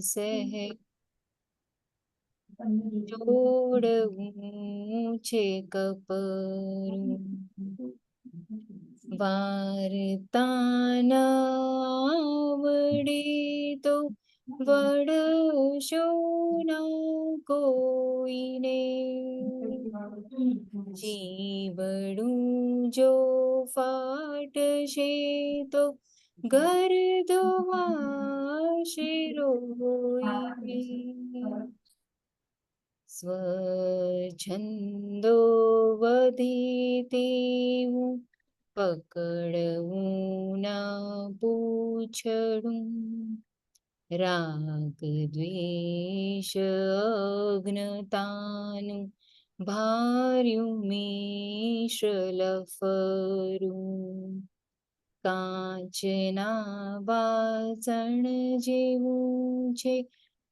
સહે જોડવું છે કપરું, વાર્તા ન આવડે તો વડશો ના કોઈને, જીવડું જો ફાટશે તો ઘર ધોવાશે રોઈને. સ્વછંદો વધી તેવું પકડવું ના પૂછડું, રાગ દ્વેષ અજ્ઞતાનું ભાર્યું મિશ્ર લફરું, કાચના વાસણ જેવું છે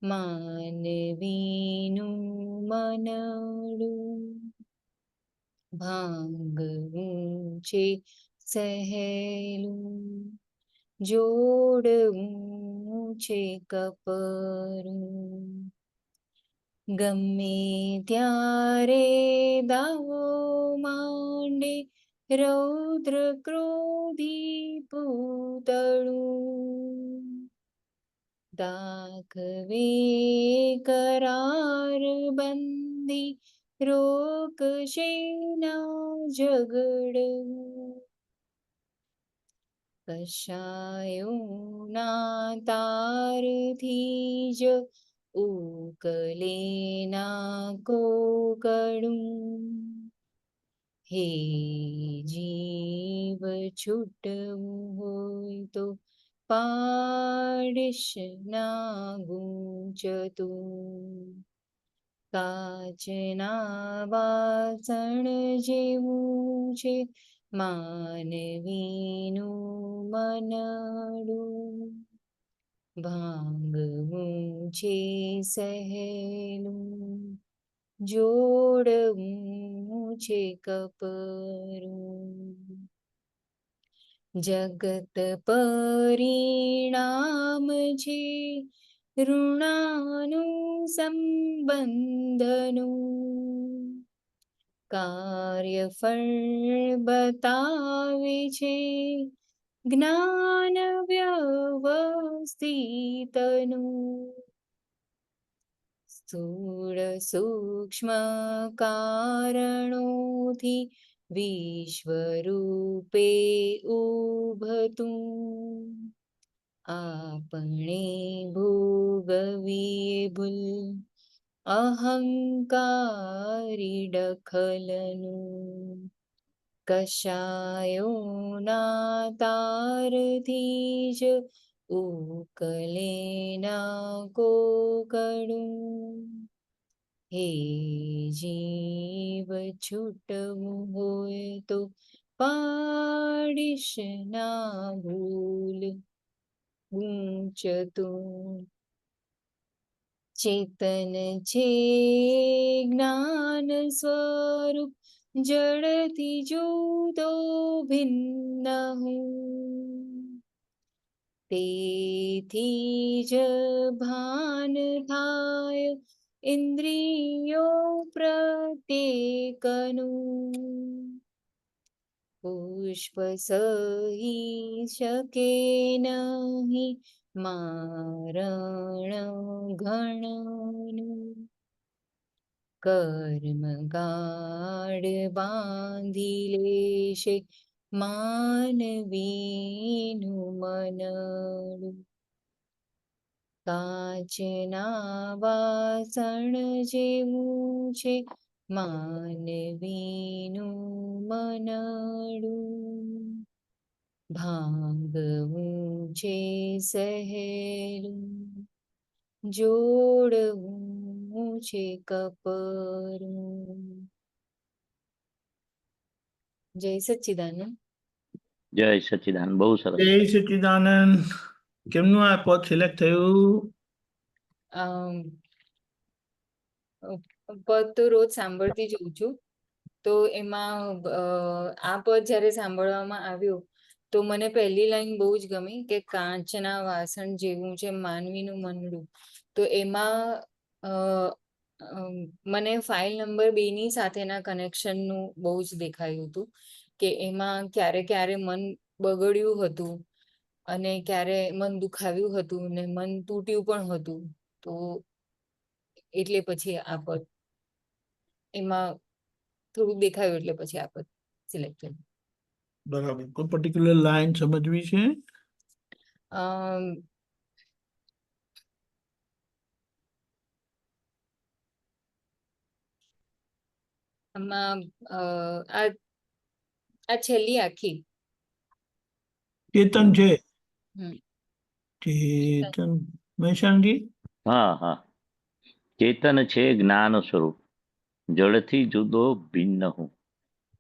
માનવીનું મનડું, ભાંગવું છે સહેલું, જોડવું છે કપરું. ગમે ત્યારે દાવો માંડે રૌદ્ર ક્રોધી પૂતળું, દાખવે કરાર બંધી રોકશે ના ઝઘડવું, કશાયોના તારથી જ ઉકલે ના કોકડું, હે જીવ છૂટવું હોય તો પાડીશ ના ગૂંચતું, કાચના વાસણ જેવું છે માનવીનું મનડું, ભાંગવું છે સહેલું, જોડવું છે કપરું. જગત પરિણામ છે ઋણાનું સંબંધનું, કાર્યફળ બતાવે છે જ્ઞાન વ્યવસ્થિતનું, સ્થૂળ સૂક્ષ્મ કારણોથી વિશ્વરૂપે ઉભતું, આપણે ભોગવીએ ભૂલ અહંકારી દખલનું, કશાયોના તારથી જ ઉકલે ના કોકડું, હે જીવ છૂટવું હોય તો પાડીશ ના ભૂલ ગૂંચતું, ચેતન છે જ્ઞાન સ્વરૂપ જડથી જુદો ભિન્ન હું, તેથી જ ભાન થાય ઇન્દ્રિયો પ્રત્યેકનું, પુષ્પ સહી શકે નહીં મારણ ઘણનું, કર્મ ગાઢ બાંધી લેશે માનવીનું મનડું, કાચના વાસણ જેવું છે માનવીનું મનડું, ભાંગવું છે સહેલું, જોડવું છે કપરું. જય સચ્ચિદાનંદ. જય સચ્ચિદાનંદ. બહુ સરસ. જય સચ્ચિદાનંદ. કેમનું આ પદ સિલેક્ટ થયું? પદ તો રોજ સાંભળતી જ હોઉં છું, તો એમાં આ પદ જ્યારે સાંભળવામાં આવ્યું તો મને પહેલી લાઈન બહુ જ ગમી કે કાચના વાસણ જેવું છે માનવીનું મનડું. તો એમાં અ, મને ફાઇલ નંબર 2 ની સાથેના કનેક્શનનું બહુ જ દેખાયું હતું કે એમાં ક્યારે ક્યારે મન બગડ્યું હતું અને ક્યારે મન દુખાવ્યું હતું ને મન તૂટ્યું પણ હતું. તો એટલે પછી આ પદ એમાં થોડુંક દેખાયું એટલે પછી આ પદ સિલેક્ટ કર્યું. બરાબર. કોઈ પર્ટિક્યુલર લાઈન સમજવી છે? અમ, આમાં આ આ છેલ્લી આખી ચેતન છે. હમ ચેતન મહેશાનજી. હા. ચેતન છે જ્ઞાન સ્વરૂપ, જળથી જુદો ભિન્ન હું,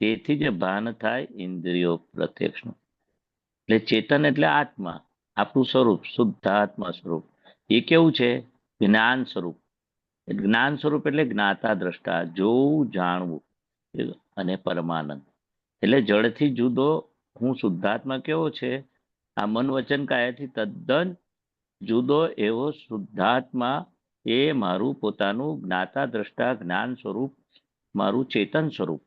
તેથી જ ભાન થાય ઇન્દ્રિયો પ્રત્યક્ષનું. એટલે ચેતન એટલે આત્મા, આપણું સ્વરૂપ, શુદ્ધ આત્મા સ્વરૂપ. એ કેવું છે? જ્ઞાન સ્વરૂપ. જ્ઞાન સ્વરૂપ એટલે જ્ઞાતા દ્રષ્ટા, જોવું, જાણવું અને પરમાનંદ. એટલે જળથી જુદો હું શુદ્ધાત્મા કેવો છે? આ મન વચન કાયાથી તદ્દન જુદો એવો શુદ્ધાત્મા, એ મારું પોતાનું જ્ઞાતા દ્રષ્ટા જ્ઞાન સ્વરૂપ, મારું ચેતન સ્વરૂપ.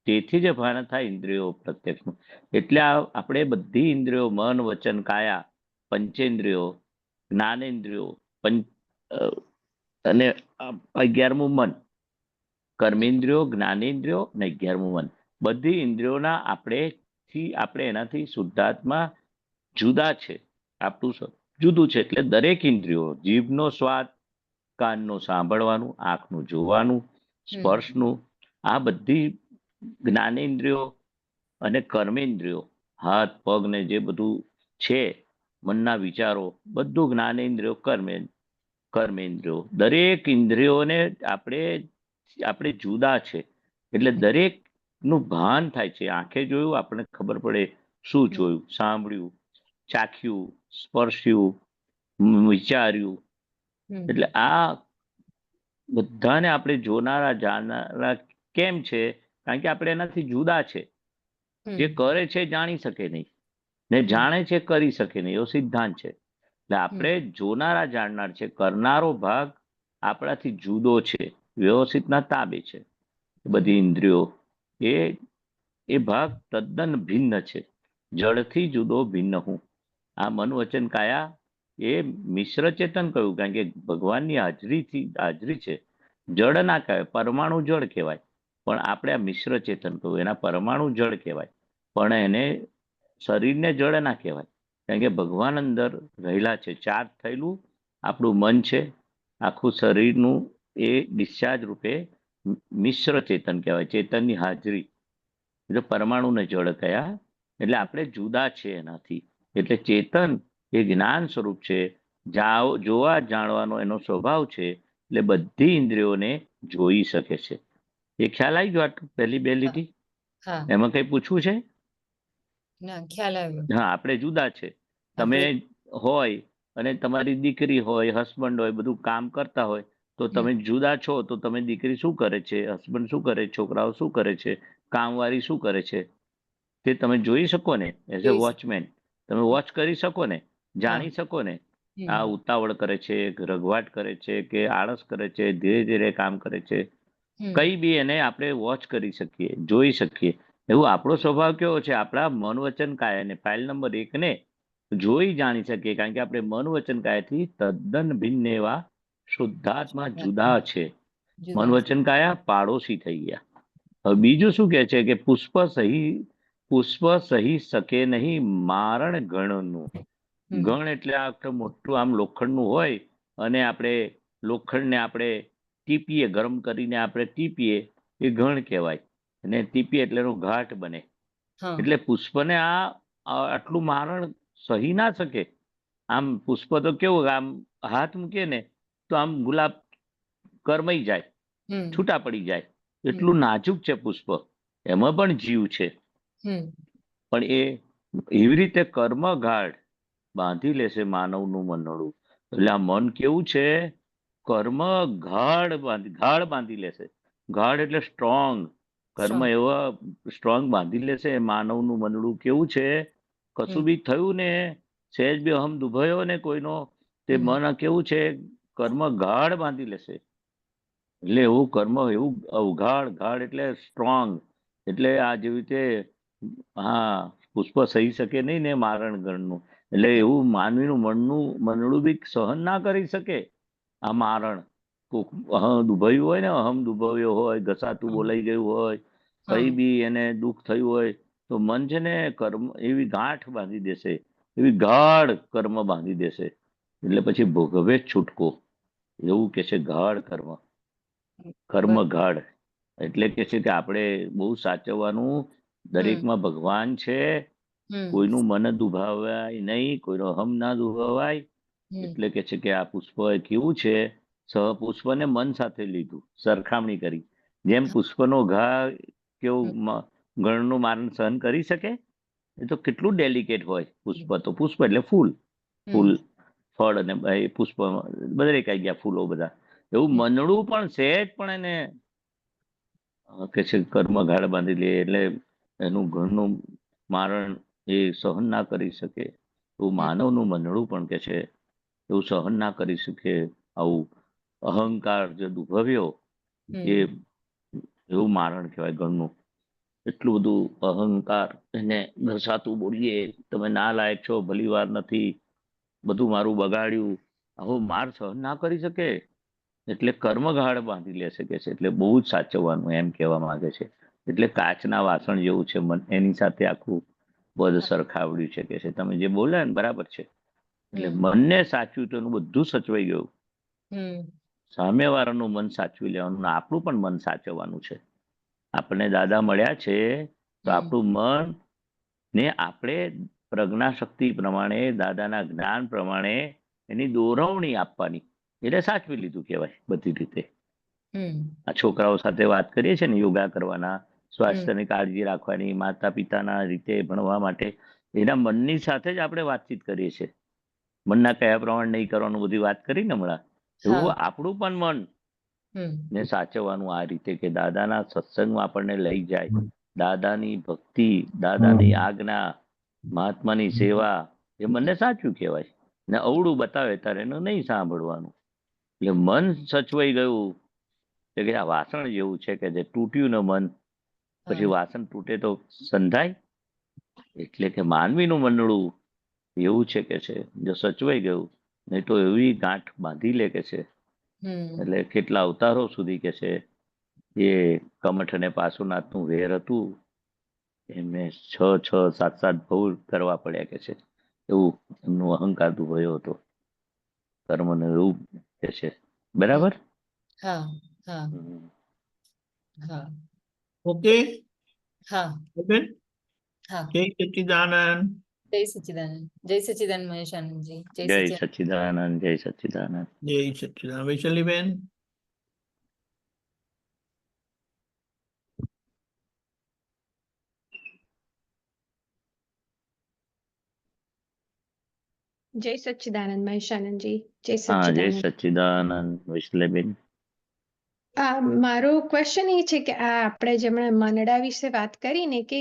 તેથી જ ભાન થાય ઇન્દ્રિયો પ્રત્યક્ષનું. એટલે આપણે બધી ઇન્દ્રિયો, મન વચન કાયા, પંચેન્દ્રિયો, જ્ઞાનેન્દ્રિયો, અને 11મું મન, કર્મેન્દ્રિયો, જ્ઞાનેન્દ્રિયો અને 11મું મન, બધી ઇન્દ્રિયોના આપણે એનાથી શુદ્ધાત્મા જુદા છે. આપણું જુદું છે. એટલે દરેક ઇન્દ્રિયો, જીભનો સ્વાદ, કાનનું સાંભળવાનું, આંખનું જોવાનું, સ્પર્શનું, આ બધી જ્ઞાનેન્દ્રિયો અને કર્મેન્દ્રિયો, હાથ પગ ને જે બધું છે, મનના વિચારો, બધું જ્ઞાનેન્દ્રિયો, કર્મેન્દ્રિયો. દરેક ઇન્દ્રિયોને આપણે જુદા છે. એટલે દરેકનું ભાન થાય છે. આંખે જોયું આપણને ખબર પડે શું જોયું, સાંભળ્યું, ચાખ્યું, સ્પર્શ્યું, વિચાર્યું. એટલે આ બધાને આપણે જોનારા, જાણનારા કેમ છે? કારણ કે આપણે એનાથી જુદા છે. જે કરે છે જાણી શકે નહીં, ને જાણે છે કરી શકે નહીં, એવો સિદ્ધાંત છે. એટલે આપણે જોનારા જાણનાર છે, કરનારો ભાગ આપણાથી જુદો છે, વ્યવસ્થિતના તાબે છે. બધી ઇન્દ્રિયો એ ભાગ તદ્દન ભિન્ન છે. જળથી જુદો ભિન્ન હું. આ મન વચન કાયા એ મિશ્ર ચેતન કહ્યું, કારણ કે ભગવાનની હાજરી છે. જળ ના કહેવાય, પરમાણુ જળ કહેવાય, પણ આપણે આ મિશ્ર ચેતન કહ્યું, એના પરમાણુ જળ કહેવાય, પણ એને શરીરને જળ ના કહેવાય, કારણ કે ભગવાન અંદર રહેલા છે. ચાર્જ થયેલું આપણું મન છે, આખું શરીરનું એ ડિસ્ચાર્જ રૂપે મિશ્ર ચેતન કહેવાય, ચેતનની હાજરી. એટલે પરમાણુને જળ કયા. એટલે આપણે જુદા છે એનાથી. એટલે ચેતન એ જ્ઞાન સ્વરૂપ છે, જોવા જાણવાનો એનો સ્વભાવ છે. એટલે બધી ઇન્દ્રિયોને જોઈ શકે છે. એ ખ્યાલ આવી ગયો? પહેલી બે લીટી એમાં કઈ પૂછવું છે? ના, ખ્યાલ આવ્યો. હા, આપણે જુદા છે. તમે હોય અને તમારી દીકરી હોય, હસબન્ડ હોય, બધું કામ કરતા હોય, તો તમે જુદા છો. તો તમે દીકરી શું કરે છે, હસબન્ડ શું કરે, છોકરાઓ શું કરે છે, કામવાળી શું કરે છે, તે તમે જોઈ શકો ને. એઝ અ વોચમેન તમે વોચ કરી શકો ને, જાણી શકો ને. આ ઉતાવળ કરે છે, રઘવાટ કરે છે, કે આળસ કરે છે, ધીરે ધીરે કામ કરે છે, કઈ બી એને આપણે વોચ કરી શકીએ, જોઈ શકીએ. એવું આપણો સ્વભાવ કેવો છે? આપણા મન વચન કાયાને, ફાઇલ નંબર 1 ને જોઈ જાણી શકીએ, કારણ કે આપણે મન વચન કાયાથી તદ્દન ભિન્ન એવા શુદ્ધાત્મા જુદા છે. મન વચન કાયા પાડોશી થઈ ગયા. હવે બીજું શું કહે છે કે પુષ્પ સહી શકે નહીં મારણ ગણનું. ગણ એટલે આ મોટું આમ લોખંડનું હોય, અને આપણે લોખંડને આપણે ટીપીએ, ગરમ કરીને આપણે ટીપીએ, એ ગણ કહેવાય. અને ટીપીએ એટલે એનો ઘાટ બને. એટલે પુષ્પને આટલું મારણ સહી ના શકે. આમ પુષ્પ તો કેવું, આમ હાથ મૂકીએ ને તો આમ ગુલાબ કરમાઈ જાય, છૂટા પડી જાય, એટલું નાજુક છે પુષ્પ. એમાં પણ જીવ છે, પણ એ એવી રીતે કર્મગાઢ બાંધી લેશે માનવનું મનડું. એટલે આ મન કેવું છે? કર્મ ગાઢ બાંધી લેશે. ગાઢ એટલે સ્ટ્રોંગ. કર્મ એવા સ્ટ્રોંગ બાંધી લેશે. માનવનું મનડું કેવું છે? કશું બી થયું ને, સહેજ બી અહમ દુભાયો ને કોઈનો, તે મન કેવું છે, કર્મ ગાઢ બાંધી લેશે. એટલે એવું કર્મ એવું ગાઢ એટલે સ્ટ્રોંગ. એટલે આ જેવી રીતે હા પુષ્પ સહી શકે નહીં ને મારણ ગણનું, એટલે એવું માનવીનું મનડું બી સહન ના કરી શકે આ મારણ. અહમ દુભાયું હોય ને, અહમ દુભાવ્યો હોય, ઘસાતું બોલાઈ ગયું હોય, કઈ બી એને દુઃખ થયું હોય, તો મન છે ને કર્મ એવી ગાંઠ બાંધી દેશે, એવી ગાઢ કર્મ બાંધી દેશે. એટલે પછી ભોગવે જ છૂટકો, એવું કે છે ગાઢ કર્મ ગાઢ. એટલે કે છે કે આપણે બહુ સાચવવાનું. દરેકમાં ભગવાન છે, કોઈનું મન દુભાવાય નહીં, કોઈનો અહમ ના દુભાવાય. એટલે કે છે કે આ પુષ્પ કેવું છે, પુષ્પને મન સાથે લીધું, સરખામણી કરી. જેમ પુષ્પનો ઘા કેવું ગણનું મારણ સહન કરી શકે, એ તો કેટલું ડેલિકેટ હોય પુષ્પ. તો પુષ્પ એટલે ફૂલ, ફળ અને પુષ્પ દરેક આવી ગયા ફૂલો બધા. એવું મનડું પણ સહેજ પણ એને કે છે કર્મ ગાઢ બાંધી લે, એટલે એનું ઘરનું મારણ એ સહન ના કરી શકે. એવું માનવનું મનડું પણ કે છે એવું સહન ના કરી શકે. આવું અહંકાર જે દુભવ્યો એ એવું મારણ કહેવાય ઘરનું. એટલું બધું અહંકાર, એને ઘસાતું બોલીએ, તમે ના લાયક છો, ભલી વાર નથી, બધું મારું બગાડ્યું, આવું માર સહન ના કરી શકે. એટલે કર્મગાઢ બાંધી લે શકે છે. એટલે બહુ જ સાચવવાનું એમ કહેવા માંગે છે. એટલે કાચના વાસણ જેવું છે મન, એની સાથે આખું પદ સરખાવડ્યું છે કે છે. તમે જે બોલ્યા ને બરાબર છે. એટલે મનને સાચવ્યું તો એનું બધું સચવાઈ ગયું. સામેવાળાનું મન સાચવી લેવાનું, ને આપણું પણ મન સાચવવાનું છે. આપણને દાદા મળ્યા છે તો આપણું મન ને આપણે પ્રજ્ઞા શક્તિ પ્રમાણે, દાદાના જ્ઞાન પ્રમાણે એની દોરવણી આપવાની. એટલે સાચવી લીધું કહેવાય બધી રીતે. આ છોકરાઓ સાથે વાત કરીએ છીએ ને, યોગા કરવાના, સ્વાસ્થ્યની કાળજી રાખવાની, માતા પિતાના રીતે ભણવા માટે, એના મનની સાથે જ આપણે વાતચીત કરીએ છીએ. મનના કયા પ્રમાણે નહીં કરવાનું બધી વાત કરી ને હમણાં, એવું આપણું પણ મન ને સાચવવાનું આ રીતે કે દાદાના સત્સંગમાં આપણને લઈ જાય, દાદાની ભક્તિ, દાદાની આજ્ઞા, મહાત્માની સેવા, એ મને સાચું કહેવાય. ને અવળું બતાવે ત્યારે એનું નહીં સાંભળવાનું. એટલે મન સચવાઈ ગયું. કે આ વાસણ જેવું છે કે જે તૂટ્યું ને મન, પછી વાસણ તૂટે તો સંધાય. એટલે કે માનવીનું મનડું એવું છે કે છે, જો સચવાઈ ગયું, નહીં તો એવી ગાંઠ બાંધી લે કે છે. એટલે કેટલા અવતારો સુધી કે છે એ કમઠ અને પાર્શ્વનાથનું વેર હતું, એમને 6-7 ભવ કરવા પડ્યા કે છે. એવું એમનું અહંકાર દુભાયો હતો, કર્મને એવું કે છે. બરાબર. ઓકે. હા ઓકે. હા. જય સચ્ચિદાનંદ. જય સચ્ચિદાનંદ. જય સચ્ચિદાનંદ મહેશ આનંદજી. જય સચ્ચિદાનંદ. જય સચ્ચિદાનંદ. જય સચ્ચિદાનંદ. વૈશાલીબેન. જય સચ્ચિદાનંદ મહેશાનંદજી. જય હા, જય સચ્ચિદાનંદ. સચ્ચિદાનંદ વૈષ્ણવીબેન. મારો ક્વેશ્ચન એ છે કે આ આપણે જેમણે મનડા વિશે વાત કરી ને, કે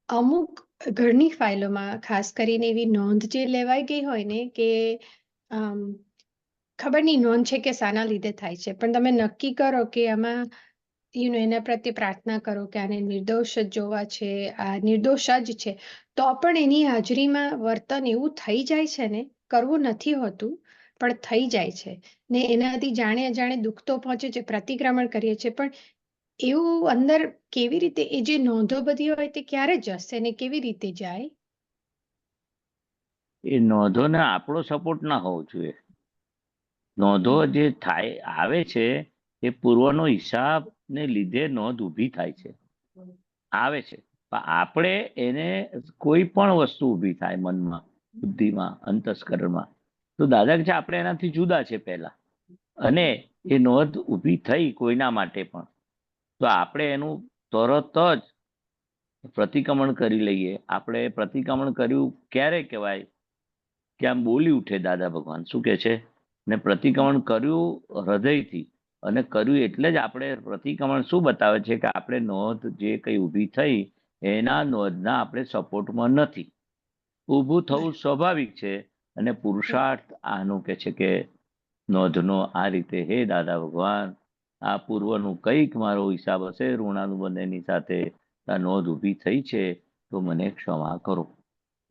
અમુક ઘરની ફાઇલોમાં ખાસ કરીને એવી નોંધ જે લેવાઈ ગઈ હોય ને કે ખબર નહીં નોંધ છે કે શાના લીધે થાય છે, પણ તમે નક્કી કરો કે આમાં એના પ્રત્યે પ્રાર્થના કરો કે આને નિર્દોષ જ જોવા છે, આ નિર્દોષ જ છે, તો પણ એની હાજરીમાં વર્તન એવું થઈ જાય છે ને, કરવું નથી હોતું પણ થઈ જાય છે ને, એનાથી જાણે અજાણે દુઃખ તો પહોંચે છે, પ્રતિક્રમણ કરીએ છીએ, પણ એવું અંદર કેવી રીતે એ જે નોંધો બધી હોય તે ક્યારે જશે ને કેવી રીતે જાય? એ નોંધોને આપણો સપોર્ટ ના હોવો જોઈએ. નોંધો જે થાય આવે છે એ પૂર્વનો હિસાબ ને લીધે નોંધ ઊભી થાય છે, આવે છે. પણ આપણે એને કોઈ પણ વસ્તુ ઊભી થાય મનમાં, બુદ્ધિમાં, અંતસ્કરણમાં, તો દાદા કે છે આપણે એનાથી જુદા છે પહેલા. અને એ નોંધ ઊભી થઈ કોઈના માટે પણ, તો આપણે એનું તરત જ પ્રતિક્રમણ કરી લઈએ. આપણે પ્રતિક્રમણ કર્યું ક્યારે કહેવાય કે આમ બોલી ઉઠે દાદા ભગવાન શું કે છે, ને પ્રતિક્રમણ કર્યું હૃદયથી, અને કર્યું એટલે જ આપણે પ્રતિક્રમણ શું બતાવે છે કે આપણે નોંધ જે કઈ ઊભી થઈ એના નોંધના આપણે સપોર્ટમાં નથી. ઊભું થવું સ્વાભાવિક છે અને પુરુષાર્થ આનું કે છે કે નોંધનો આ રીતે, હે દાદા ભગવાન, આ પૂર્વનું કંઈક મારો હિસાબ હશે ઋણાનુબંધની સાથે, આ નોંધ ઊભી થઈ છે તો મને ક્ષમા કરો.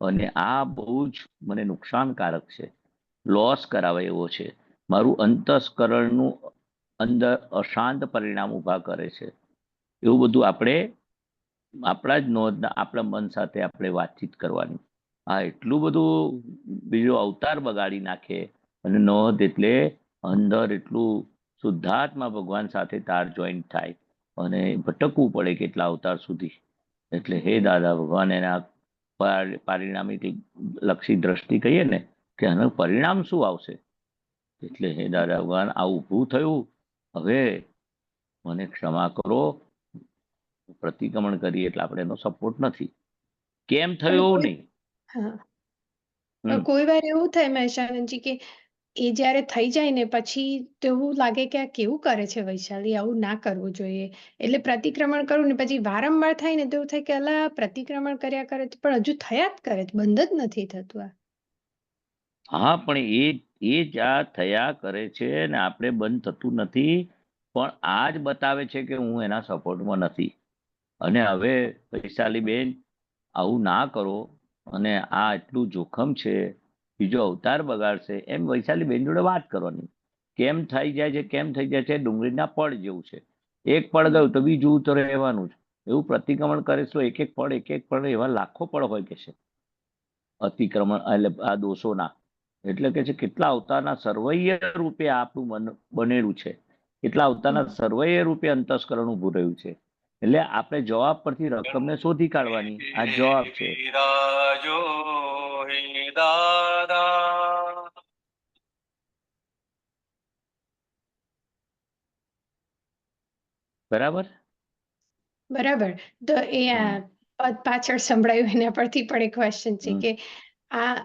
અને આ બહુ જ મને નુકસાનકારક છે, લોસ કરાવે એવો છે. મારું અંતસ્કરણનું અંદર અશાંત પરિણામ ઊભા કરે છે. એવું બધું આપણે આપણા જ નોંધ, આપણા મન સાથે આપણે વાતચીત કરવાની. આ એટલું બધું બીજો અવતાર બગાડી નાખે. અને નોંધ એટલે અંદર એટલું શુદ્ધાત્મા ભગવાન સાથે તાર જોઈન્ટ થાય અને ભટકવું પડે કેટલા અવતાર સુધી. એટલે હે દાદા ભગવાન, એના પારિણામિક લક્ષી દ્રષ્ટિ કહીએ ને કે આનું પરિણામ શું આવશે. એટલે હે દાદા ભગવાન, આ ઊભું થયું, હવે મને ક્ષમા કરો. પ્રતિક્રમણ કરીએ એટલે આપણે એનો સપોર્ટ નથી. કેમ થયું એવું નહીં. હા, હમ. કોઈ વાર એવું થાય મહેશાનંદજી કે એ જ્યારે થઈ જાય ને પછી તો એવું લાગે કે આ કેવું કરે છે વૈશાલી, આવું ના કરવું જોઈએ. એટલે પ્રતિક્રમણ કરું ને પછી વારંવાર થાય ને તો એવું થાય કે અલા પ્રતિક્રમણ કર્યા કરે છે, પણ હજુ થયા જ કરે છે, બંધ જ નથી થતું આ. હા, પણ એ જ આ થયા કરે છે ને આપણે બંધ થતું નથી. પણ આ જ બતાવે છે કે હું એના સપોર્ટમાં નથી. અને હવે વૈશાલી બેન, આવું ના કરો. અને આ એટલું જોખમ છે, બીજો અવતાર બગાડશે, એમ વૈશાલી બેન જોડે વાત કરવાની. કેમ થઈ જાય છે, કેમ થઈ જાય છે, ડુંગળીના પડ જેવું છે. એક પડ ગયું તો બીજું તો રહેવાનું જ. એવું પ્રતિક્રમણ કરે તો એક એક પડ એવા લાખો પડ હોય કે છે અતિક્રમણ, એટલે આ દોષોના. એટલે કે છે કેટલા અવતારના સર્વૈય રૂપે આપણું મન બનેલું છે, કેટલા અવતારના સર્વૈય રૂપે અંતસ્કરણ ઊભું રહ્યું છે. એટલે આપણે જવાબ પરથી રકમને શોધી કાઢવાની. આ જવાબ છે. બરાબર. બરાબર. તો એ આ પદ પાછળ સંભળાયું એના પરથી પણ એક ક્વેશ્ચન છે કે આ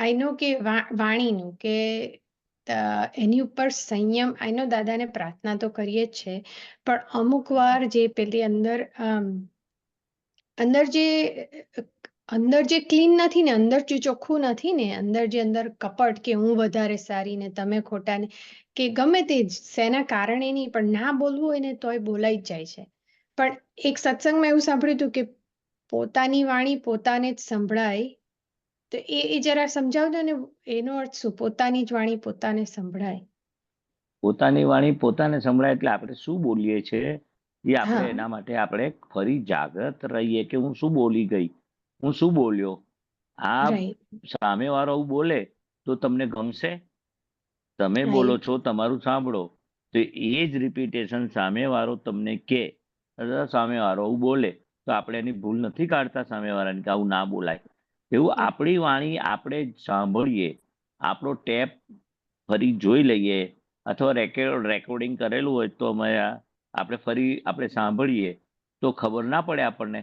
આઈ નો કે વાણીનું કે એની ઉપર સંયમ, આઈ નો દાદાને પ્રાર્થના તો કરીએ જ છે, પણ અમુક વાર જે પેલી અંદર જે ક્લીન નથી ને, અંદર જે ચોખ્ખું નથી ને, અંદર કપટ કે હું વધારે સારી ને તમે ખોટા ને, કે ગમે તે જ શેના કારણે નહીં, પણ ના બોલવું હોય ને તોય બોલાઈ જ જાય છે. પણ એક સત્સંગમાં એવું સાંભળ્યું હતું કે પોતાની વાણી પોતાને જ સંભળાય. તો એ જરા સમજાવજો ને, એનો અર્થ શું, પોતાની જ વાણી પોતાને સંભળાય. પોતાની વાણી પોતાને સંભળાય એટલે આપણે શું બોલીએ છીએ એ આપણે હા. એના માટે આપણે ફરી જાગૃત રહીએ કે હું શું બોલી ગઈ, હું શું બોલ્યો. આ રાઈટ. સામેવાળો બોલે તો તમને ગમશે. તમે બોલો છો, તમારું સાંભળો, તો એ જ રિપીટેશન સામેવાળો તમને કે, સામેવાળો બોલે તો આપણે એની ભૂલ નથી કાઢતા સામેવાળાની કે આવું ના બોલાય. એવું આપણી વાણી આપણે સાંભળીએ, આપણો ટેપ ફરી જોઈ લઈએ, અથવા રેકોર્ડિંગ કરેલું હોય તો આપણે ફરી આપણે સાંભળીએ તો ખબર ના પડે આપણને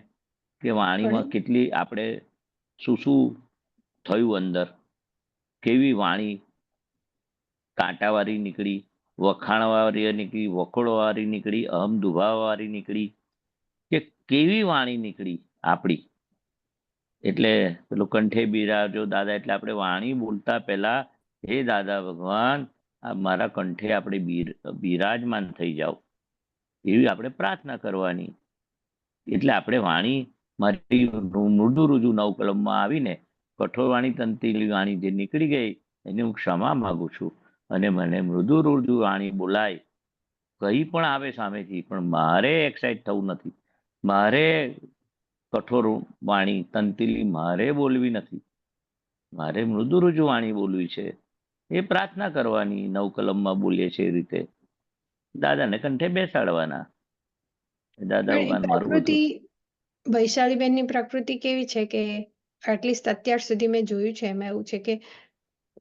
કે વાણીમાં કેટલી આપણે શું શું થયું, અંદર કેવી વાણી કાંટાવાળી નીકળી, વખાણવાળી નીકળી, વખોડવાળી નીકળી, અહમ દુભાવાળી નીકળી, કે કેવી વાણી નીકળી આપણી. એટલે પેલું કંઠે બિરાજો દાદા, એટલે આપણે વાણી બોલતા પહેલા હે દાદા ભગવાન, મારા કંઠે આપણે બિરાજમાન થઈ જાઓ, એવી આપણે પ્રાર્થના કરવાની. એટલે આપણે વાણી, મારી મૃદુ રુજુ 9 કલમમાં આવીને કઠોર વાણી તંતીલી વાણી જે નીકળી ગઈ એની હું ક્ષમા માંગુ છું. અને મને મૃદુ રુજુ વાણી બોલાય, કઈ પણ આવે સામેથી, પણ મારે એક્સાઇટ થવું નથી, મારે કઠોર વાણી તંતીલી મારે બોલવી નથી, મારે મૃદુ રુજુ વાણી બોલવી છે. એ પ્રાર્થના કરવાની 9 કલમમાં બોલીએ છે એ રીતે દાદાને કંઠે બેસાડવાના. દાદા ભગવાન મારું પ્રકૃતિ, બધું. વૈશાલીબેનની પ્રકૃતિ કેવી છે કે એટલીસ્ટ અત્યાર સુધી મેં જોયું છે એમાં એવું છે કે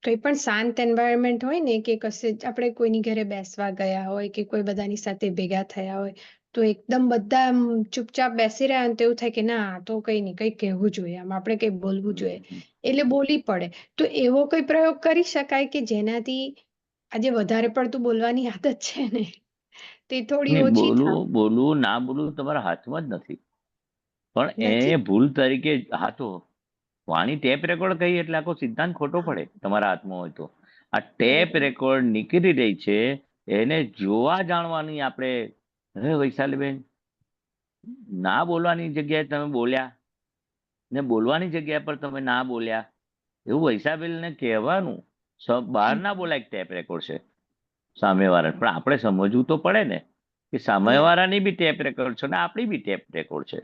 કંઈ પણ શાંત એન્વાયરમેન્ટ હોય ને, કે કશે આપણે કોઈની ઘરે બેસવા ગયા હોય કે કોઈ બધાની સાથે ભેગા થયા હોય તો એકદમ બધા ચૂપચાપ બેસી રહ્યા અને તો એવું થાય કે ના આ તો કઈ નહીં, કંઈ કહેવું જોઈએ, આમ આપણે કંઈ બોલવું જોઈએ, એટલે બોલી પડે. તો એવો કોઈ પ્રયોગ કરી શકાય કે જેનાથી આજે વધારે પડતું બોલવાની આદત છે ને તે થોડી ઓછી થાય. બોલવું ના બોલવું તમારા હાથમાં જ નથી, પણ નથી. એ ભૂલ તરીકે હાથો વાણી ટેપ રેકોર્ડ કહીએ એટલે આખો સિદ્ધાંત ખોટો પડે તમારા હાથમાં હોય તો. આ ટેપ રેકોર્ડ નીકળી રહી છે, એને જોવા જાણવાની આપણે. હે વૈશાલીબેન, ના બોલવાની જગ્યાએ તમે બોલ્યા ને બોલવાની જગ્યા પર તમે ના બોલ્યા, એવું વૈશાલીબેનને કહેવાનું. બહાર ના બોલાય ટેપ રેકોર્ડ છે સામેવાળા, પણ આપણે સમજવું તો પડે ને કે સામેવાળાની બી ટેપ રેકોર્ડ છે ને આપણી બી ટેપ રેકોર્ડ છે.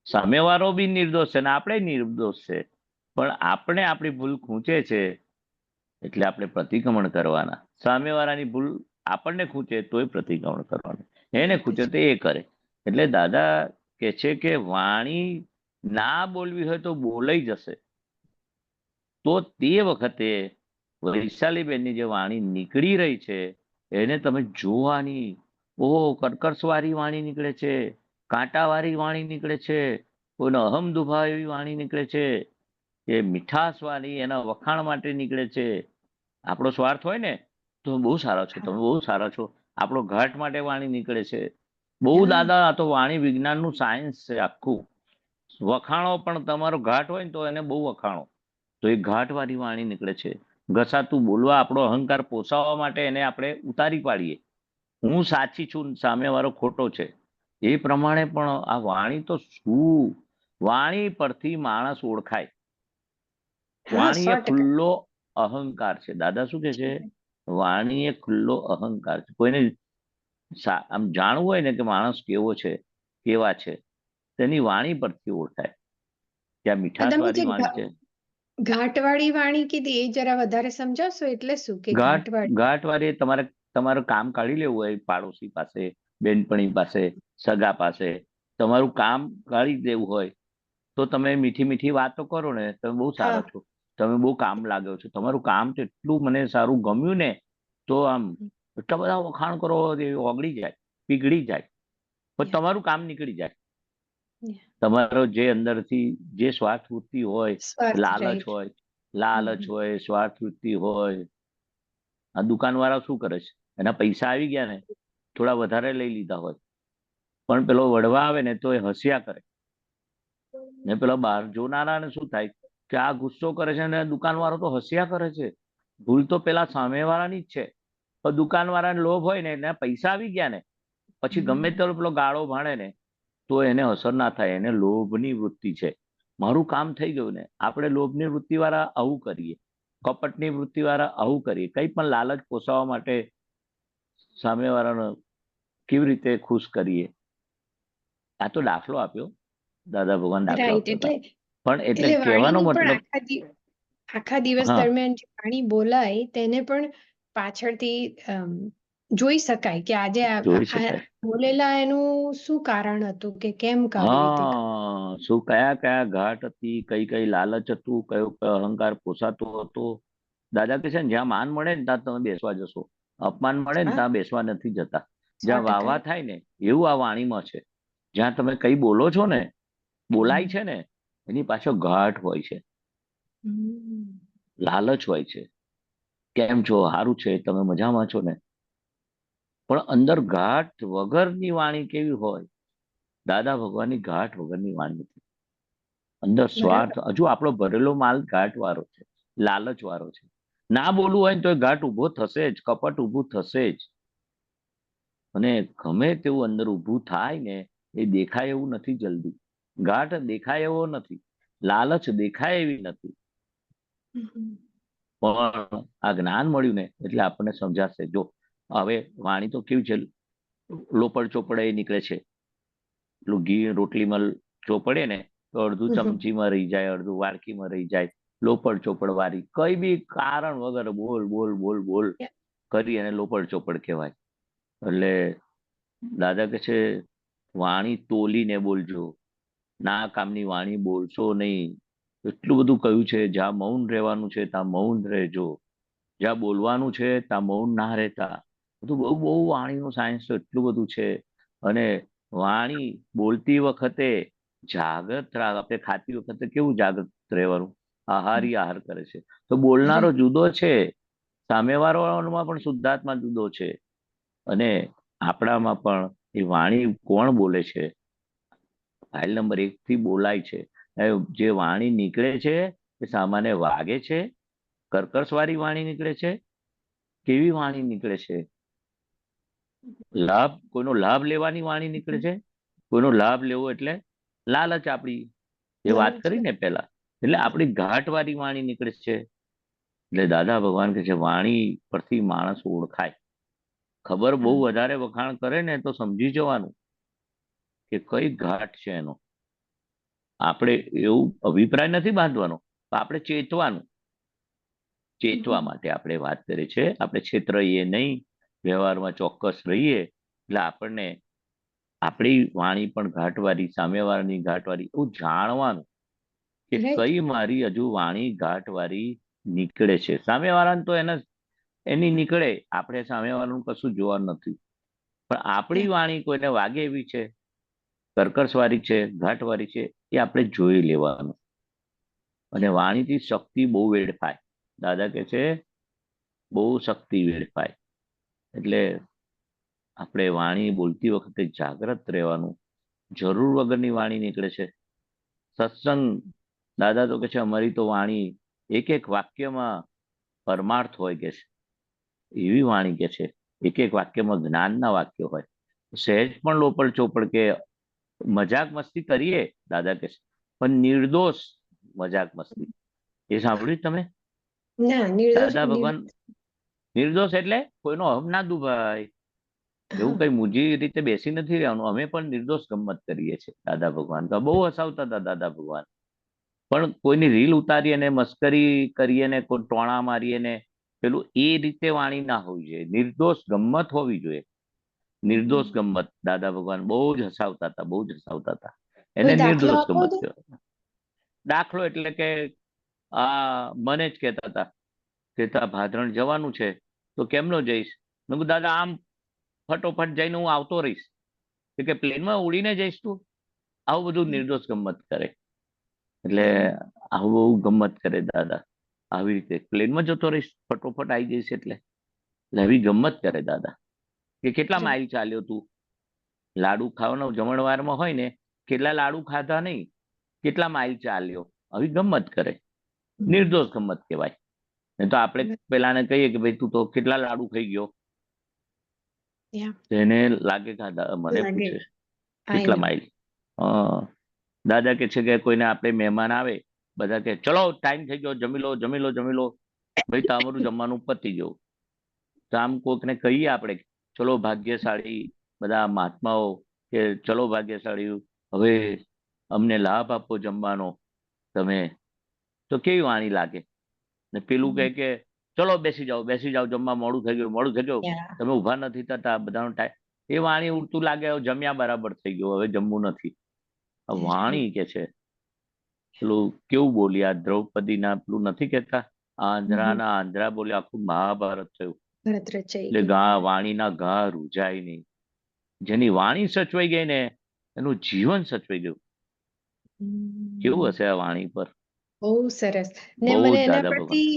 સામેવાળો બી નિર્દોષ છે ને આપણે નિર્દોષ છે, પણ આપણે આપણી ભૂલ ખૂંચે છે એટલે આપણે પ્રતિક્રમણ કરવાના. સામેવાળાની ભૂલ આપણને ખૂંચે તોય પ્રતિક્રમણ કરવાનું, એને ખૂંચે તો એ કરે. એટલે દાદા કે છે કે વાણી ના બોલવી હોય તો બોલાઈ જશે. તો તે વખતે વૈશાલીબેનની જે વાણી નીકળી રહી છે એને તમે જોવાની. ઓહો, કર્કશવાળી વાણી નીકળે છે, કાંટાવાળી વાણી નીકળે છે, કોઈનો અહમ દુભાવ એવી વાણી નીકળે છે, કે મીઠાશવાળી એના વખાણ માટે નીકળે છે. આપણો સ્વાર્થ હોય ને તો બહુ સારા છો, તમે બહુ સારા છો, આપણો ઘાટ માટે વાણી નીકળે છે. બહુ દાદા, આ તો વાણી વિજ્ઞાનનું સાયન્સ છે આખું. વખાણો પણ તમારો ઘાટ હોય ને તો એને બહુ વખાણો તો એ ઘાટવાળી વાણી નીકળે છે. ઘસાતું બોલવા, આપણો અહંકાર પોસાવવા માટે એને આપણે ઉતારી પાડીએ. હું સાચી છું, સામેવાળો ખોટો છે. એ પ્રમાણે પણ આ વાણી તો શું, વાણી પરથી માણસ ઓળખાય. વાણી એ ખુલ્લો અહંકાર છે. દાદા શું કે છે, વાણી એ ખુલ્લો અહંકાર છે. કોઈને આમ જાણવું હોય ને કે માણસ કેવો છે, કેવા છે, તેની વાણી પરથી ઓળખાય. ત્યાં મીઠાશવાળી વાણી છે. ઘાટવાળી વાણી કીધી એ જરા વધારે સમજાવશો, એટલે શું કે ઘાટવાળી? ઘાટવાળી તમારું કામ કાઢી લેવું હોય, પાડોશી પાસે, બેનપણી પાસે, સગા પાસે તમારું કામ કાઢી દેવું હોય તો તમે મીઠી મીઠી વાતો કરો ને, તમે બહુ સારા છો, તમે બહુ કામ લાગ્યો છો, તમારું કામ તો એટલું મને સારું ગમ્યું ને, તો આમ એટલા બધા વખાણ કરો, ઓગળી જાય, પીગળી જાય, પણ તમારું કામ નીકળી જાય. તમારો જે અંદરથી જે સ્વાર્થ વૃત્તિ હોય, લાલચ હોય, સ્વાર્થ વૃત્તિ હોય. આ દુકાનવાળા શું કરે છે, એના પૈસા આવી ગયા ને, થોડા વધારે લઈ લીધા હોય, પણ પેલો વડવા આવે ને તો એ હસ્યા કરે ને, પેલો બહાર જોનારાને શું થાય કે આ ગુસ્સો કરે છે ને દુકાનવાળો તો હસ્યા કરે છે. ભૂલ તો પેલા સામેવાળાની જ છે, પણ દુકાનવાળાને લોભ હોય ને, એના પૈસા આવી ગયા ને, પછી ગમે તેલો પેલો ગાળો ભાણે ને તો એને અસર ના થાય. એને લોભની વૃત્તિ છે, મારું કામ થઈ ગયું ને. આપણે લોભની વૃત્તિવાળા આવું કરીએ, કપટની વૃત્તિવાળા આવું કરીએ, કંઈ પણ લાલચ પોસાવવા માટે સામેવાળાને કેવી રીતે ખુશ કરીએ. આ તો દાખલો આપ્યો, દાદા ભગવાન દાખલો આપ્યો હતા. પણ એટલે કહેવાનો મતલબ આખા દિવસ દરમિયાન જે વાણી બોલાય તેને પણ પાછળથી જોઈ શકાય કે આજે બોલેલા એનું શું કારણ હતું, કે કેમ શું કયા કયા ઘાટ હતી, કઈ કઈ લાલચ હતું, કયો કયો અહંકાર પોસાતો હતો. દાદા કહે છે ને, જ્યાં માન મળે ને ત્યાં તમે બેસવા જશો, અપમાન મળે ને ત્યાં બેસવા નથી જતા. જ્યાં વાવા થાય ને એવું આ વાણીમાં છે. જ્યાં તમે કઈ બોલો છો ને, બોલાય છે ને, એની પાછળ ઘાટ હોય છે, લાલચ હોય છે. કેમ છો, સારું છે, તમે મજામાં છો ને, પણ અંદર ઘાટ વગરની વાણી કેવી હોય? દાદા ભગવાનની ઘાટ વગરની વાણી હતી. અંદર સ્વાર્થ, હજુ આપણો ભરેલો માલ ઘાટ વાળો છે, લાલચ વાળો છે. ના બોલવું હોય ને તો ઘાટ ઉભો થશે જ, કપટ ઉભું થશે જ. અને ગમે તેવું અંદર ઉભું થાય ને, એ દેખાય એવું નથી જલ્દી. ઘાટ દેખાય એવો નથી, લાલચ દેખાય એવી નથી. પણ આ જ્ઞાન મળ્યું ને એટલે આપણને સમજાશે. જો હવે વાણી તો કેવી છે, લોપડ ચોપડે નીકળે છે. પેલું ઘી રોટલીમાં ચોપડે ને તો અડધું ચમચીમાં રહી જાય, અડધું વાડકીમાં રહી જાય. લોપડ ચોપડ વાળી કઈ બી કારણ વગર બોલ બોલ બોલ બોલ કરી અને લોપડ ચોપડ કહેવાય. એટલે દાદા કહે છે, વાણી તોલીને બોલજો, ના કામની વાણી બોલશો નહીં. એટલું બધું કહ્યું છે. જ્યાં મૌન રહેવાનું છે ત્યાં મૌન રહેજો, જ્યાં બોલવાનું છે ત્યાં મૌન ના રહેતા. બધું બહુ બહુ વાણીનું સાયન્સ તો એટલું બધું છે. અને વાણી બોલતી વખતે જાગૃત રાહ, આપણે ખાતી વખતે કેવું જાગૃત રહેવાનું, આહાર કરે છે. તો બોલનારો જુદો છે, સામેવાળામાં પણ શુદ્ધાત્મા જુદો છે, અને આપણામાં પણ એ વાણી કોણ બોલે છે, ફાઇલ નંબર 1 થી બોલાય છે. જે વાણી નીકળે છે એ સામાન્ય વાગે છે, કર્કશવાળી વાણી નીકળે છે, કેવી વાણી નીકળે છે? કોઈનો લાભ લેવાની વાણી નીકળે છે. કોઈનો લાભ લેવો એટલે લાલચ, આપણી જે વાત કરી ને પહેલા, એટલે આપણી ઘાટવાળી વાણી નીકળે છે. એટલે દાદા ભગવાન કહે છે વાણી પરથી માણસ ઓળખાય. ખબર બહુ વધારે વખાણ કરે ને તો સમજી જવાનું કે કઈ ઘાટ છે એનો. આપણે એવું અભિપ્રાય નથી બાંધવાનો, આપણે ચેતવાનું. ચેતવા માટે આપણે વાત કરી છે. આપણે છેતરાઈએ નહીં, વ્યવહારમાં ચોક્કસ રહીએ, એટલે આપણને આપણી વાણી પણ ઘાટવાળી, સામેવાળાની ઘાટવાળી, એવું જાણવાનું કે કઈ મારી હજુ વાણી ઘાટવાળી નીકળે છે. સામેવાળાને તો એની નીકળે, આપણે સામેવાળાનું કશું જોવાનું નથી, પણ આપણી વાણી કોઈને વાગે એવી છે, કર્કશવાળી છે, ઘાટવાળી છે, એ આપણે જોઈ લેવાનું. અને વાણીથી શક્તિ બહુ વેડફાય. દાદા કહે છે બહુ શક્તિ વેડફાય. એટલે આપણે વાણી બોલતી વખતે જાગ્રત રહેવાનું. જરૂર વગરની વાણી નીકળે છે. સત્સંગ, દાદા તો કહે છે અમારી તો વાણી એક એક વાક્યમાં પરમાર્થ હોય કે છે, એવી વાણી કે છે. એક એક વાક્યમાં જ્ઞાનના વાક્યો હોય. સહેજ પણ લોપડ ચોપડ કે મજાક મસ્તી કરીએ, દાદા કહે છે, પણ નિર્દોષ મજાક મસ્તી. એ સાંભળ્યું તમે? દાદા ભગવાન નિર્દોષ એટલે કોઈનો હમ ના દુભાય, એવું કઈ મૂજી રીતે બેસી નથી રહેવાનું. અમે પણ નિર્દોષ ગમત કરીએ છીએ. દાદા ભગવાન તો બહુ હસાવતા હતા. દાદા ભગવાન પણ કોઈની રીલ ઉતારીએ ને મસ્કરી કરીએ ને કોઈ ટોણા મારીએ ને પેલું, એ રીતે વાણી ના હોવી જોઈએ. નિર્દોષ ગમત હોવી જોઈએ. નિર્દોષ ગમત. દાદા ભગવાન બહુ જ હસાવતા હતા, બહુ જ હસાવતા હતા. એને નિર્દોષ ગમત કહેવાય. દાખલો એટલે કે મને જ કહેતા હતા કે તા ભાદરણ જવાનું છે તો કેમનો જઈશ? મેં કીધું દાદા આમ ફટોફટ જઈને હું આવતો રહીશ. કે પ્લેનમાં ઉડીને જઈશ તું? આવું બધું નિર્દોષ ગમત કરે. એટલે આવું બહુ ગમત કરે દાદા. આવી રીતે પ્લેનમાં જતો રહીશ, ફટોફટ આવી જઈશ. એટલે એવી ગમત કરે દાદા. કે કેટલા માઇલ ચાલ્યો તું? લાડુ ખાવાનો જમણવારમાં હોય ને, કેટલા લાડુ ખાધા નહીં, કેટલા માઇલ ચાલ્યો, આવી ગમત કરે. નિર્દોષ ગમત કહેવાય. નહીં તો આપણે પેલાને કહીએ કે ભાઈ તું તો કેટલા લાડુ ખાઈ ગયો, એને લાગે ખાધા. મને પૂછે કેટલા માઇલ. દાદા કે છે કે કોઈને આપણે મહેમાન આવે, બધા કે ચલો ટાઈમ થઈ ગયો, જમી લો જમી લો જમી લો. ભાઈ તમારું જમવાનું પતી ગયું. તો આમ કોઈકને કહીએ આપણે ચલો ભાગ્યશાળી, બધા મહાત્માઓ કે ચલો ભાગ્યશાળી, હવે અમને લાભ આપો જમવાનો તમે, તો કેવી વાણી લાગે? ને પેલું કહે કે ચલો બેસી જાઓ, જમવા મોડું થઈ ગયું, તમે ઉભા નથી થતા, બધાનો ટાઈમ. એ વાણી ઉડતું લાગે જમ્યા બરાબર થઈ ગયું, હવે જમવું નથી. વાણી કે છે પેલું કેવું બોલ્યા દ્રૌપદીના, પેલું નથી કેતા આંધ્રા બોલ્યા, આખું મહાભારત થયું. એટલે વાણીના ઘા રૂજાય નહીં. જેની વાણી સચવાઈ ગઈ ને એનું જીવન સચવાઈ ગયું. કેવું હશે આ વાણી પર? બહુ સરસ. ને મને એના પરથી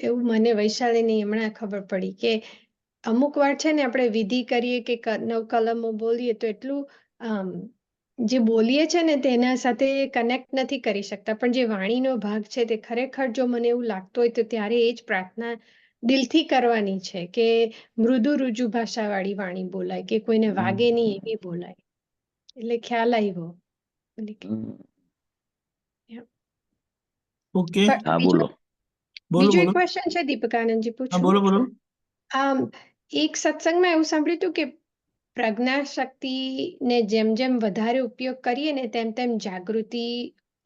એવું મને વૈશાલીની હમણાં ખબર પડી કે અમુક વાર છે ને આપણે વિધિ કરીએ કે નવકલમો બોલીએ તો એટલું જે બોલીએ છે ને તેના સાથે કનેક્ટ નથી કરી શકતા, પણ જે વાણીનો ભાગ છે તે ખરેખર જો મને એવું લાગતું હોય તો ત્યારે એ જ પ્રાર્થના દિલથી કરવાની છે કે મૃદુ રુજુ ભાષાવાળી વાણી બોલાય, કે કોઈને વાગે નહીં એવી બોલાય. એટલે ખ્યાલ આવ્યો. ઓકે, બોલો. બીજો એક ક્વેશ્ચન છે દીપકાનંદજી, પૂછું? બોલો. એક સત્સંગમાં એવું સાંભળ્યું હતું કે પ્રજ્ઞા શક્તિને જેમ જેમ વધારે ઉપયોગ કરીએ ને તેમ તેમ જાગૃતિ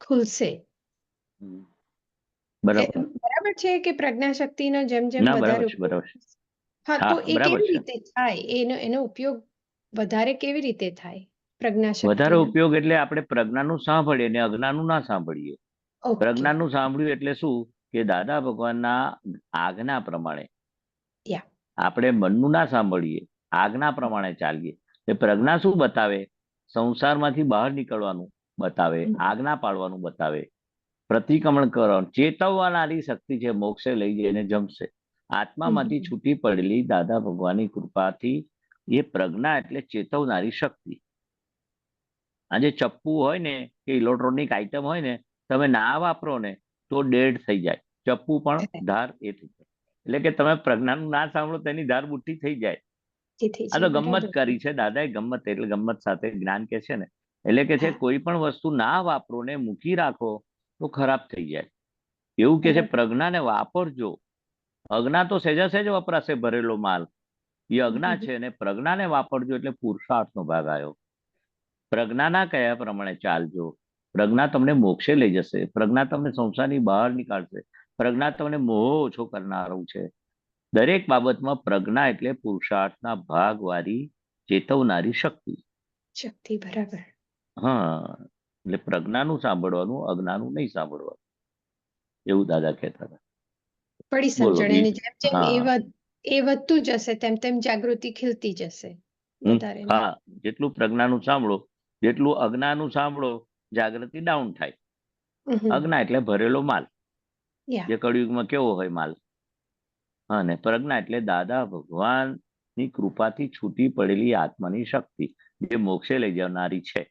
ખુલશે. બરાબર છે કે પ્રજ્ઞા શક્તિનો જેમ જેમ વધારે ઉપયોગ, હા, તો એ કેવી રીતે થાય? એનો ઉપયોગ વધારે કેવી રીતે થાય? પ્રજ્ઞા શક્તિ વધારે ઉપયોગ એટલે આપણે પ્રજ્ઞાનું સાંભળીએ ને અજ્ઞાનનું ના સાંભળીએ. પ્રજ્ઞાનું સાંભળ્યું એટલે શું કે દાદા ભગવાનના આજ્ઞા પ્રમાણે આપણે મનનું ના સાંભળીએ, આજ્ઞા પ્રમાણે ચાલીએ. એ પ્રજ્ઞા શું બતાવે? સંસારમાંથી બહાર નીકળવાનું બતાવે, આજ્ઞા પાડવાનું બતાવે, પ્રતિક્રમણ કરવાનું, ચેતવવાનારી શક્તિ છે. મોક્ષે લઈ જઈને જમશે. આત્મામાંથી છૂટી પડેલી દાદા ભગવાનની કૃપાથી એ પ્રજ્ઞા એટલે ચેતવનારી શક્તિ. આ જે ચપ્પુ હોય ને કે ઇલેક્ટ્રોનિક આઇટમ હોય ને, તમે ના વાપરો ને તો ડેડ થઈ જાય. ચપ્પુ પણ ધાર એ થઈ જાય. એટલે કે તમે પ્રજ્ઞાનું ના સાંભળો તેની ધાર બુઠ્ઠી થઈ જાય. જે થઈ આ તો જાય ગમ્મત બરાબર કરી છે દાદાએ, ગમ્મત એટલે ગમ્મત સાથે જ્ઞાન કે છે ને, એટલે કે છે હા કોઈ પણ વસ્તુ ના વાપરો ને મૂકી રાખો તો ખરાબ થઈ જાય. એવું કે છે બરાબર પ્રજ્ઞાને વાપરજો. અજ્ઞા તો સહેજા સહેજ વપરાશે ભરેલો માલ, એ અજ્ઞા છે, અને પ્રજ્ઞાને વાપરજો એટલે પુરુષાર્થનો ભાગ આવ્યો. પ્રજ્ઞાના કયા પ્રમાણે ચાલજો. પ્રજ્ઞા તમને મોક્ષે લઈ જશે. પ્રજ્ઞા તમને સંસારની બહાર નીકાળશે. પ્રજ્ઞા તમને મોહ ઓછો કરનારું છે. દરેક બાબતમાં પ્રજ્ઞા એટલે પુરુષાર્થના ભાગવાળી ચેતવનારી શક્તિ. શક્તિ બરાબર હા, એટલે પ્રજ્ઞાનું સાંભળવાનું, અજ્ઞાનું નહીં સાંભળવાનું, એવું દાદા કહેતા હતા. પડી બોલો સમજણ અને જેમ જેમ હા. એ વધતું જશે તેમ તેમ જાગૃતિ ખીલતી જશે વધારે ને. હા, જેટલું પ્રજ્ઞાનું સાંભળો, જેટલું અજ્ઞાનું સાંભળો, જાગૃતિ ડાઉન થાય. અજ્ઞા એટલે ભરેલો માલ, યા જે કળિયુગમાં કેવો હોય માલ. હા, ને પ્રજ્ઞા એટલે દાદા ભગવાનની કૃપાથી છૂટી પડેલી આત્માની શક્તિ, જે મોક્ષે લઈ જનારી છે.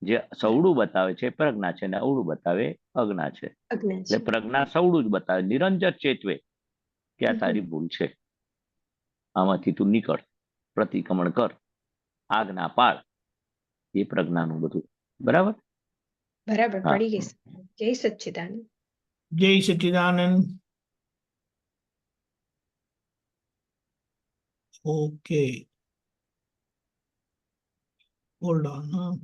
જે સવડું બતાવે છે પ્રજ્ઞા છે, ને અવળું બતાવે અજ્ઞા છે. અજ્ઞા એટલે છે પ્રજ્ઞા સવડું જ બતાવે, નિરંજન ચેતવે કે આ તારી ભૂલ છે, આમાંથી તું નીકળ, પ્રતિક્રમણ કર, આજ્ઞા પાળ. એ પ્રજ્ઞાનું બધું. બરાબર. બરાબર હા. પડી ગઈ સમજણ. જય સચ્ચિદાનંદ. જય સચ્ચિદાનંદ. Okay, hold on.